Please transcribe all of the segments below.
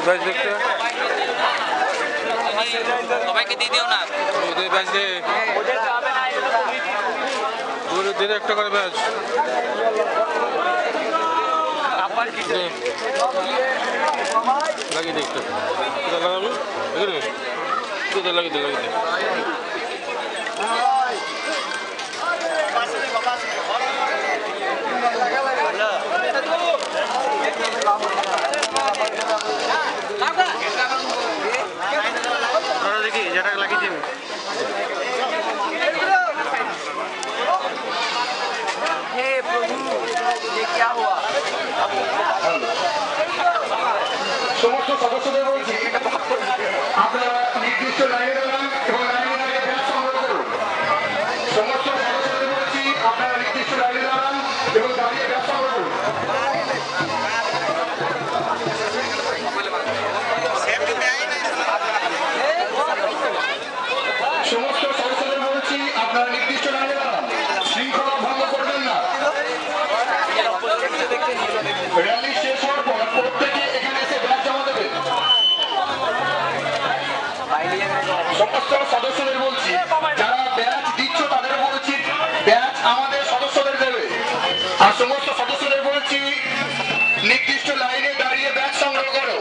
Batch দেখতে সবাইকে দিয়ে দিও না ওদের ব্যাচ দে ওদের দিলে একটা করে ব্যাচ লাগিয়ে দে একটু লাগাবো কোথায় লাগিয়ে দে লাগিয়ে দে देखिए झटक लगी थी हे प्रभु ये क्या हुआ সমস্ত সদস্যদের বলছি আপনারা নির্দিষ্ট লাইনে দাঁড়ান এবং লাইনে দাঁড়িয়ে ব্যাচ সংগ্রহ করুন। সমস্ত সদস্যদের বলছি আপনারা নির্দিষ্ট লাইনে দাঁড়ান এবং দাঁড়িয়ে ব্যাচ সংগ্রহ করুন। সমস্ত সদস্যদের বলছি আপনারা নির্দিষ্ট লাইনে দাঁড়ান, শৃঙ্খলা ভঙ্গ করবেন না। র্যালি শেষ হওয়ার পর প্রত্যেকে এখানে এসে ব্যাচ জমা দেবে। সমস্ত সদস্যদের বলছি যারা ব্যাচ দিচ্ছ তাদের বলছি ব্যাচ আমাদের সদস্যদের দেবে, আর সমস্ত সদস্যদের বলছি নির্দিষ্ট লাইনে দাঁড়িয়ে ব্যাচ সংগ্রহ করো।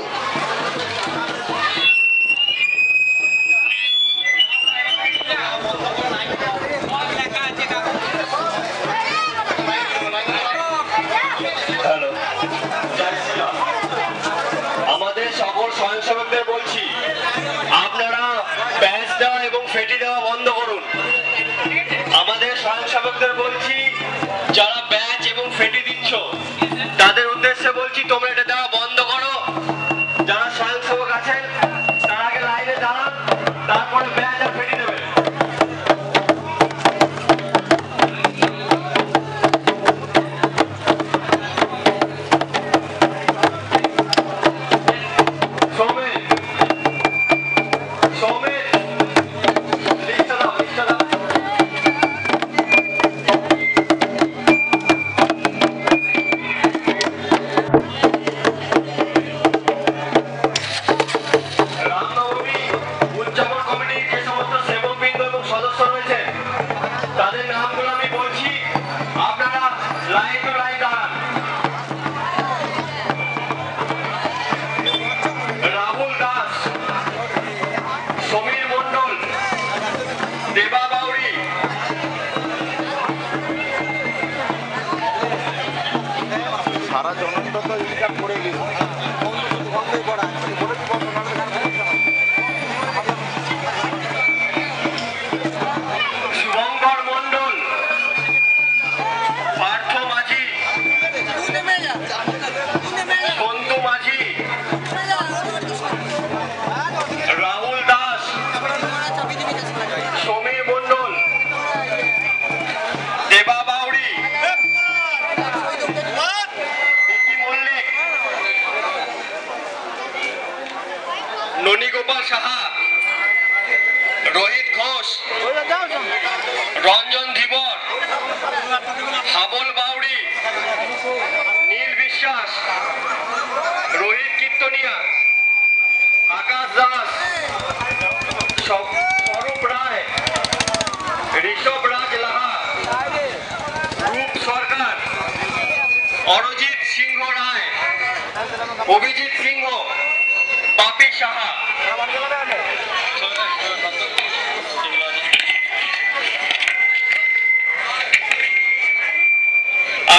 হ্যালো, আমাদের সকল স্বয়ংসেবকদের বলছি আপনারা ব্যাচ দেওয়া এবং ফেটি দেওয়া বন্ধ করুন। আমাদের স্বয়ংসেবকদের বলছি যারা ব্যাচ এবং ফেটি দিচ্ছ তাদের উদ্দেশ্যে বলছি তোমরা এটা দেওয়া বন্ধ করো। যারা স্বয়ংসেবক আছেন তারা আগে লাইনে দাঁড়ান, তারপরে ব্যাচ আর ফেটি দেবে। তাদের নামগুলো আমি বলছি, আপনারা লাইন টু লাইন দাঁড়ান। রাহুল দাস, সমীর মন্ডল, দেবা বাউরি, सारा जनता तो इनका করে গেছে বন্ধই পড়া বলে কি বন্ধ না শুভঙ্কর মন্ডল, পার্থ মাঝি, সন্তু মাঝি, রাহুল দাস, সমীর মন্ডল, দেবা বাউরি, বিকি মল্লিক, ননীগোপাল সাহা, রোহিত ঘোষ, রঞ্জন ধীবর, হাবল বাউরি, নীল বিশ্বাস, রোহিত কীর্তনিয়া, আকাশ দাস, স্বরূপ রায়, ঋষভ রাজ লাহা, রূপ সরকার, অরজিৎ সিংহ রায়, অভিজিৎ সিংহ, বাপি সাহা।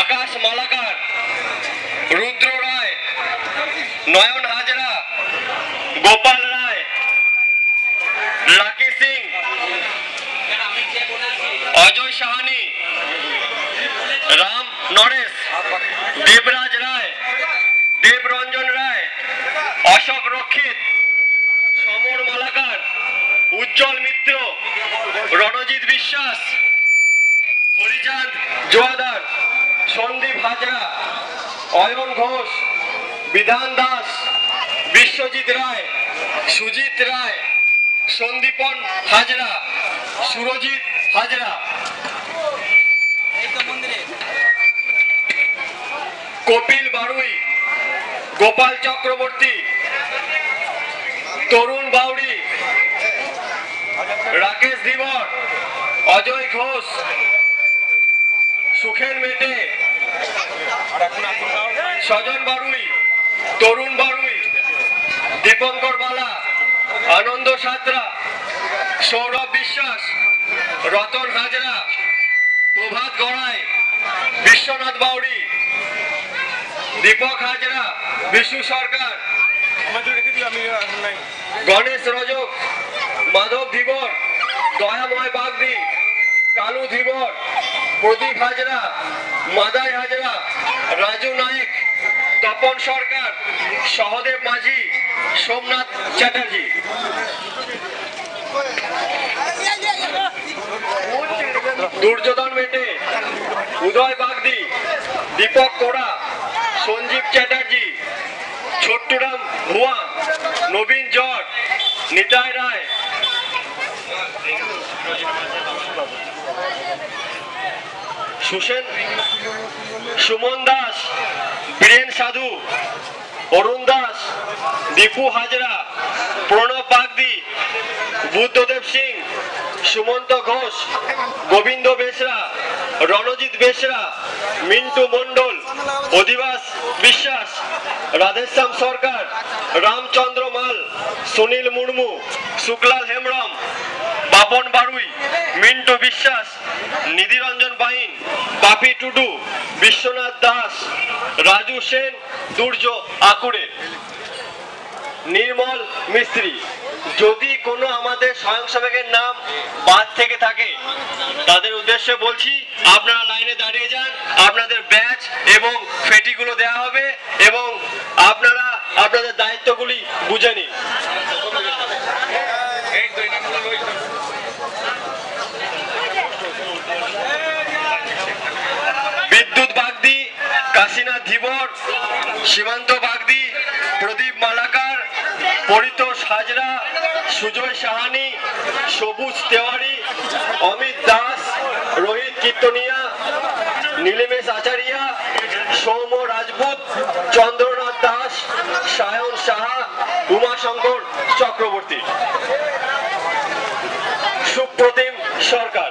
আকাশ মালাকার, রুদ্র রায়, নয়ন হাজরা, গোপাল রায়, লাকি সিং, অজয় সাহানি, রাম নরেশ, দেবরাজ রায়, দেবরঞ্জন রায়, অশোক রক্ষিত, সমর মালাকার, উজ্জ্বল মিত্র, রণজিৎ বিশ্বাস, হরিচাঁদ জোয়াদার, সন্দীপ হাজরা, অয়ন ঘোষ, বিধান দাস, বিশ্বজিৎ রায়, সুজিত রায়, সন্দীপন হাজরা, সুরজিৎ হাজরা, কপিল বারুই, গোপাল চক্রবর্তী, তরুণ বাউরি, রাকেশ ধীবর, অজয় ঘোষ, সুখেন মেটে, সজন বারুই, তরুণ বারুই, দীপঙ্কর বালা, আনন্দ সাঁতরা, সৌরভ বিশ্বাস, রতন হাজরা, প্রভাত গড়াই, বিশ্বনাথ বাউরি, দীপক হাজরা, বিশু সরকার, গণেশ রজক, মাধব ধীবর, দয়াময় বাগদি, কালু ধীবর, প্রদীপ হাজরা, মাদাই হাজরা, রাজু নায়েক, তপন সরকার, সহদেব মাঝি, সোমনাথ চ্যাটার্জি। দুর্যোধন মেটে, উদয় বাগদি, দীপক কোড়া, সঞ্জীব চ্যাটার্জি, ছোট্টুরাম ভুয়া, নবীন জট, নিতাই রায়, সুমন দাস, বীরেন সাধু, অরুণ দাস, দীপু হাজরা, প্রণব বাগদি, বুদ্ধদেব সিং, সুমন্ত ঘোষ, গোবিন্দ বেসরা, রণজিৎ বেসরা, মিন্টু মন্ডল, অধিবাস বিশ্বাস, রাধেশ্যাম সরকার, রামচন্দ্র মাল, সুনীল মুর্মু, শুক্লাল হেমব্রম, বাপন বারুই, মিন্টু বিশ্বাস, নিধিরঞ্জন বাইন, পাপি টুডু, বিশ্বনাথ দাস, রাজু সেন, দুর্য আকুড়ে, নির্মল মিস্ত্রি। যদি কোনো আমাদের স্বয়ংসেবকের নাম বাদ থেকে থাকে তাদের উদ্দেশ্যে বলছি, আপনারা লাইনে দাঁড়িয়ে যান, আপনাদের ব্যাচ এবং ফেটিগুলো দেওয়া হবে এবং আপনারা আপনাদের দায়িত্বগুলি বুঝে নিন। বিদ্যুৎ বাগদি, কাশীনাথ ধীবর, সীমান্ত বাগদি, প্রদীপ মালাকার, পরিতোষ হাজরা, সুজয় সাহানি, সবুজ তেওয়ারি, অমিত দাস, রোহিত কীর্তনিয়া, নীলিমেশ আচারিয়া, সৌম্য রাজপুত, চন্দ্রনাথ দাস, সায়ন সাহা, উমাশঙ্কর চক্রবর্তী, সুপ্রতিম সরকার।